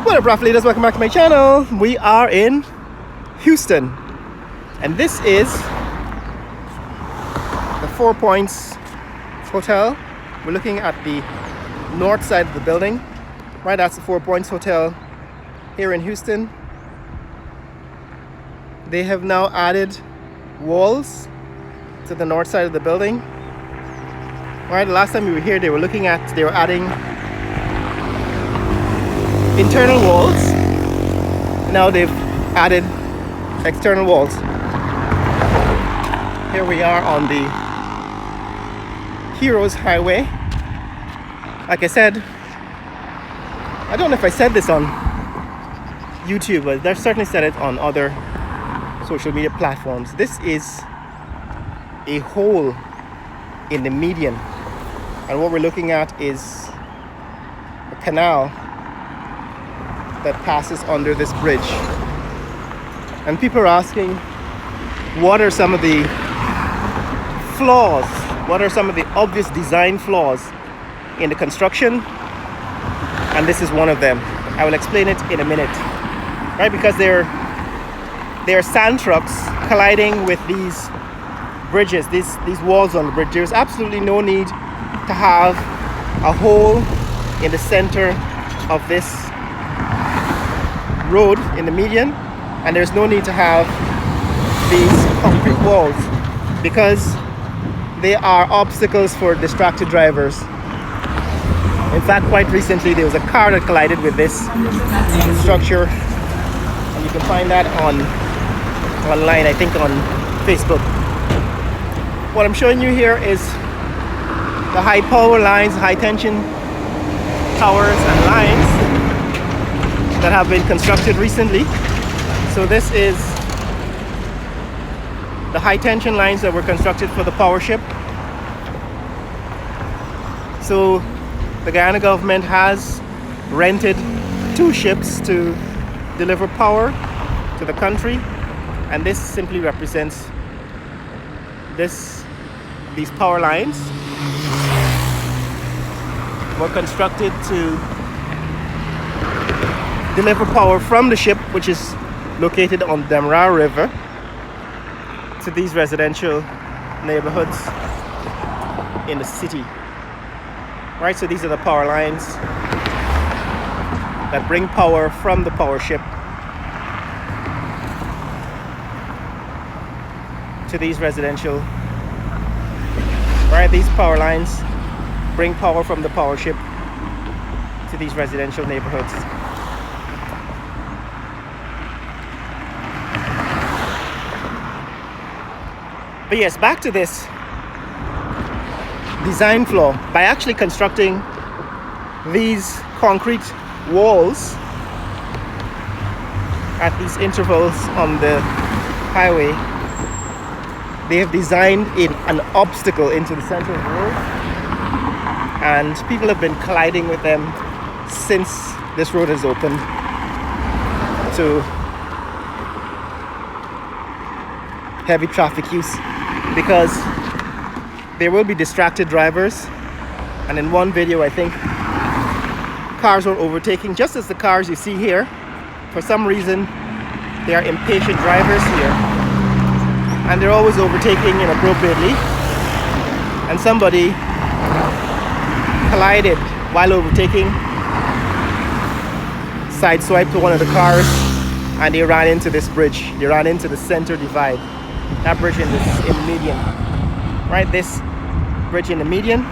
What up, athletes? Welcome back to my channel. We are in Houston, and this is the 4 Points Hotel. We're looking at the north side of the building. Right, that's the 4 Points Hotel here in Houston. They have now added walls to the north side of the building. Right, the last time we were here, they were adding internal walls. Now they've added external walls. Here we are on the Heroes Highway. Like I said, I don't know if I said this on YouTube, but I've certainly said it on other social media platforms. This is a hole in the median, and what we're looking at is a canal that passes under this bridge. And people are asking, what are some of the flaws? What are some of the obvious design flaws in the construction? And this is one of them. I will explain it in a minute. Right, because there are sand trucks colliding with these bridges, these walls on the bridge. There's absolutely no need to have a hole in the center of this road in the median, and there's no need to have these concrete walls because they are obstacles for distracted drivers. In fact, quite recently there was a car that collided with this structure, and you can find that online, I think on Facebook. What I'm showing you here is the high power lines, high tension towers and lines that have been constructed recently. So this is the high tension lines that were constructed for the power ship. So the Guyana government has rented 2 ships to deliver power to the country, and this simply represents these power lines were constructed to deliver power from the ship, which is located on the Demerara River, to these residential neighborhoods in the city. Right, so these are the power lines that bring power from the power ship to these residential. Right, these power lines bring power from the power ship to these residential neighborhoods. But yes, back to this design flaw. By actually constructing these concrete walls at these intervals on the highway, they have designed in an obstacle into the center of the road, and people have been colliding with them since this road has opened to heavy traffic use, because there will be distracted drivers. And in one video, I think cars were overtaking, just as the cars you see here. For some reason, there are impatient drivers here, and they're always overtaking inappropriately, and somebody collided while overtaking, sideswiped to one of the cars, and they ran into this bridge. They ran into the center divide, that bridge in the median. Right, this bridge in the median.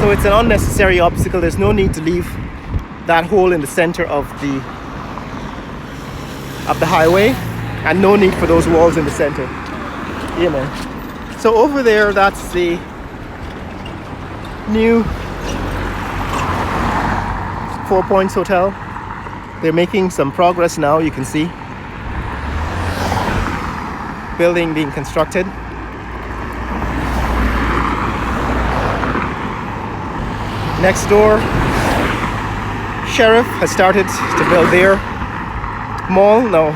So it's an unnecessary obstacle. There's no need to leave that hole in the center of the highway, and no need for those walls in the center. Yeah, man. So over there, that's the new 4 Points Hotel. They're making some progress now. You can see building being constructed. Next door, Sheriff has started to build their mall. No,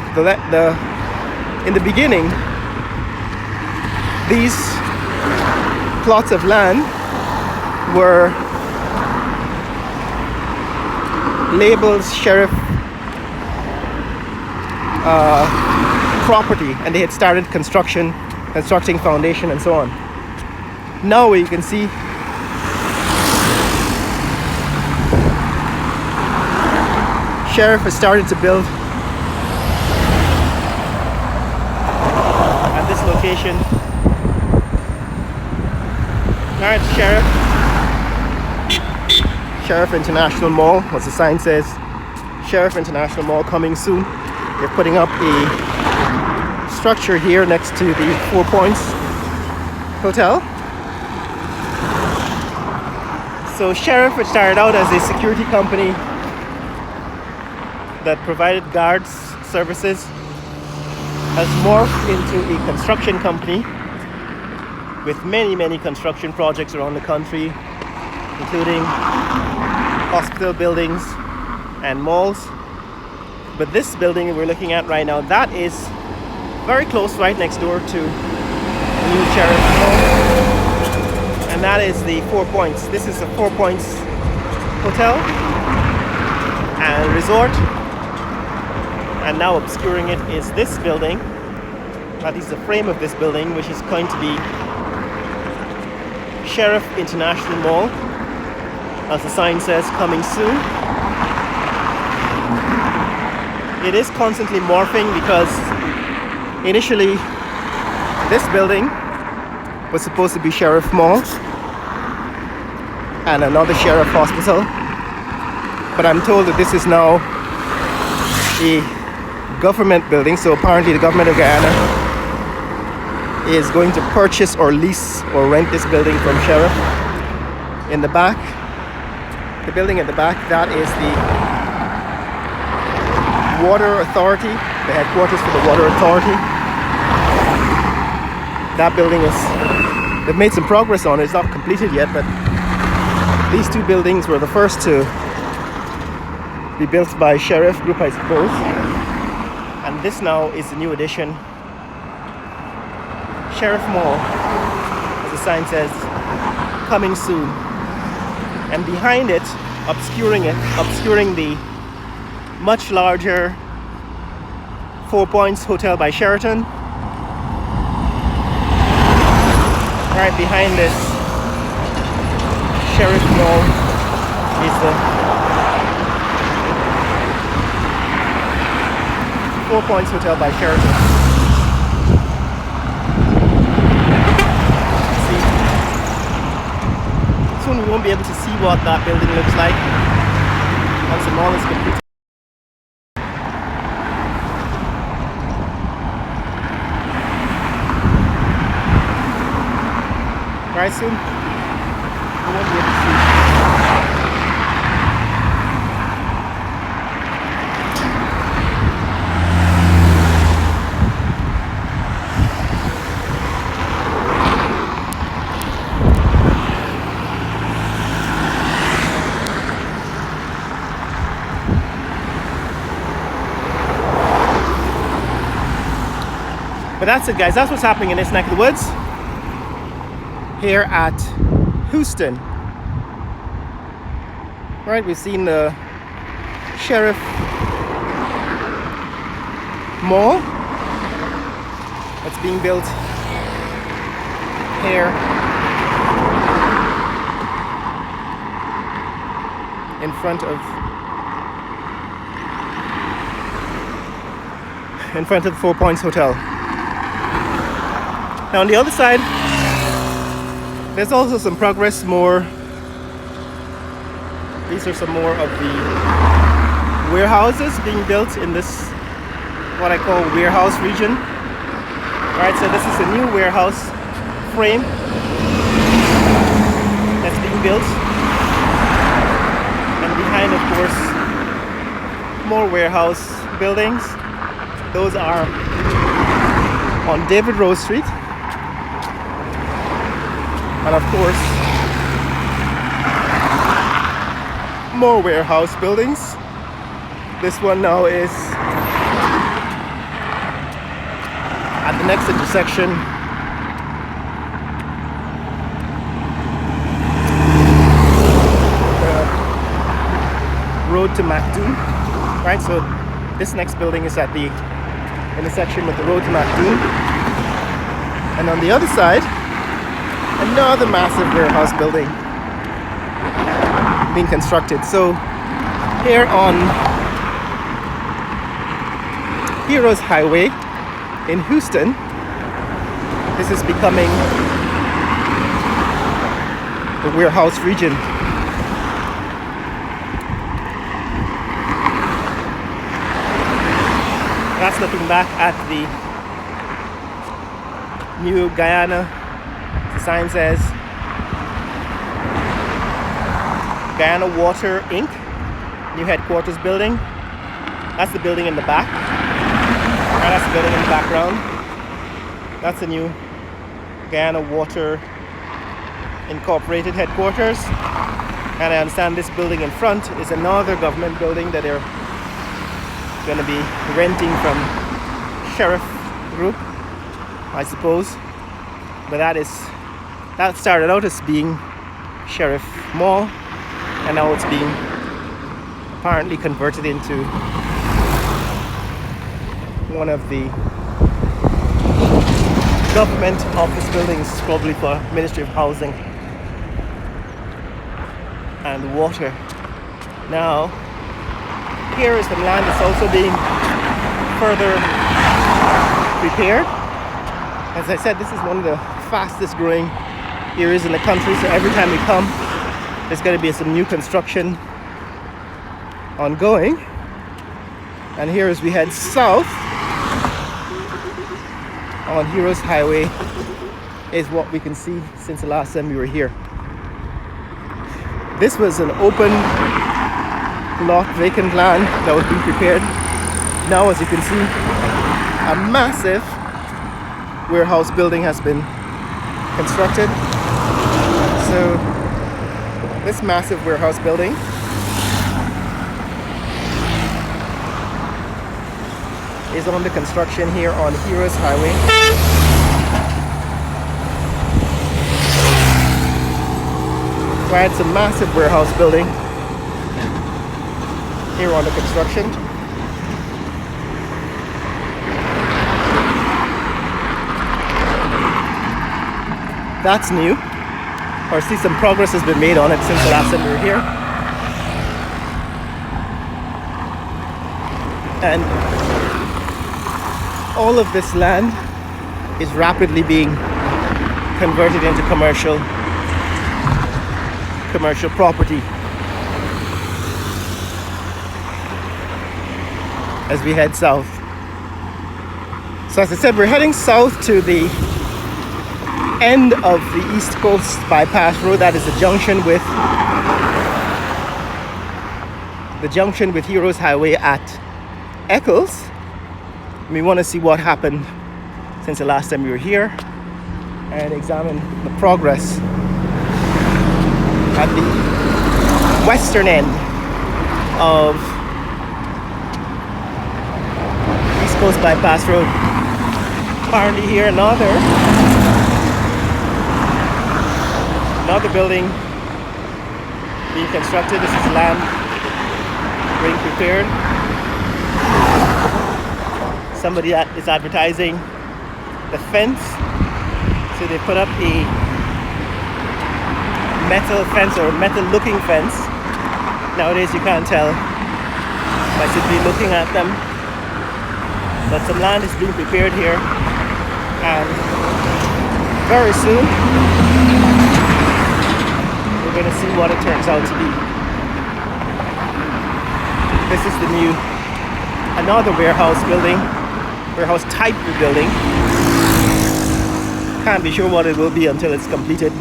in the beginning, these plots of land were labeled Sheriff property, and they had started constructing foundation and so on. Now you can see Sheriff has started to build at this location. Alright, Sheriff International Mall, as the sign says. Sheriff International Mall coming soon. They're putting up a structure here next to the 4 Points Hotel. So Sheriff, which started out as a security company that provided guards services, has morphed into a construction company with many construction projects around the country, including hospital buildings and malls. But this building we're looking at right now, that is very close, right next door to the new Sheriff Mall, and that is the 4 Points. This is the 4 Points Hotel and Resort, and now obscuring it is this building, that is the frame of this building, which is going to be Sheriff International Mall, as the sign says, coming soon. It is constantly morphing because initially this building was supposed to be Sheriff Mall and another Sheriff Hospital, but I'm told that this is now a government building. So apparently the government of Guyana is going to purchase or lease or rent this building from Sheriff. In the back, the building at the back, that is the Water Authority, the headquarters for the Water Authority. That building is, they've made some progress on it. It's not completed yet, but these two buildings were the first to be built by Sheriff Group, I suppose. And this now is the new addition, Sheriff Mall, as the sign says, coming soon. And behind it, obscuring the much larger 4 Points Hotel by Sheraton. Right behind this Sheriff Mall is the 4 Points Hotel by Sheraton. See, soon we won't be able to see what that building looks like once the mall is complete. Right, soon we won't be able to see. But that's it, guys. That's what's happening in this neck of the woods here at Houston. Right, we've seen the Sheriff Mall that's being built here in front of the 4 Points Hotel. Now on the other side, there's also some progress. These are some more of the warehouses being built in this, what I call warehouse region. Alright, so this is a new warehouse frame that's being built. And behind, of course, more warehouse buildings. Those are on David Rose Street. And of course, more warehouse buildings. This one now is at the next intersection road to MacDo. Right, so this next building is at the intersection with the road to MacDoon. And on the other side, another massive warehouse building being constructed. So here on Heroes Highway in Houston, this is becoming the warehouse region. That's looking back at the New Guyana. The sign says Guyana Water Inc. New headquarters building. That's the building in the back. And that's the building in the background. That's the new Guyana Water Incorporated headquarters. And I understand this building in front is another government building that they're going to be renting from Sheriff Group, I suppose. But that started out as being Sheriff Mall, and now it's being apparently converted into one of the government office buildings, probably for Ministry of Housing and Water. Now, here is the land that's also being further prepared. As I said, this is one of the fastest growing areas in the country, so every time we come, there's going to be some new construction ongoing. And here as we head south on Heroes Highway is what we can see since the last time we were here. This was an open lot, vacant land that was being prepared. Now, as you can see, a massive warehouse building has been constructed. So this massive warehouse building is under construction here on Heroes Highway. Where it's a massive warehouse building here under construction. That's new, or I see some progress has been made on it since the last time we were here. And all of this land is rapidly being converted into commercial property as we head south. So as I said, we're heading south to the end of the East Coast Bypass Road. That is the junction with Heroes Highway at Eccles. We want to see what happened since the last time we were here and examine the progress at the western end of East Coast Bypass Road. Apparently here another building being constructed. This is land being prepared. Somebody that is advertising the fence. So they put up a metal fence or a metal looking fence. Nowadays you can't tell by simply looking at them. But some land is being prepared here, and very soon we're going to see what it turns out to be. This is another warehouse building, warehouse type building. Can't be sure what it will be until it's completed.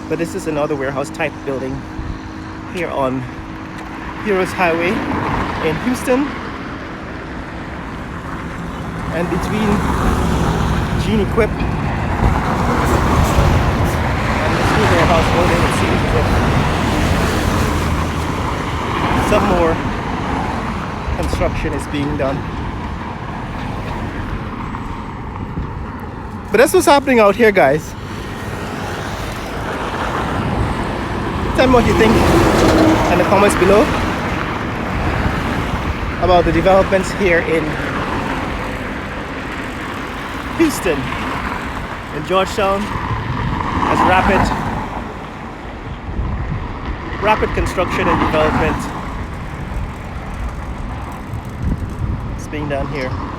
But this is another warehouse type building here on Heroes Highway in Houston. And between Gene Equip and this new warehouse building, it seems as if some more construction is being done. But that's what's happening out here, guys. Tell me what you think in the comments below about the developments here in Peaston in Georgetown as rapid construction and development is being done here.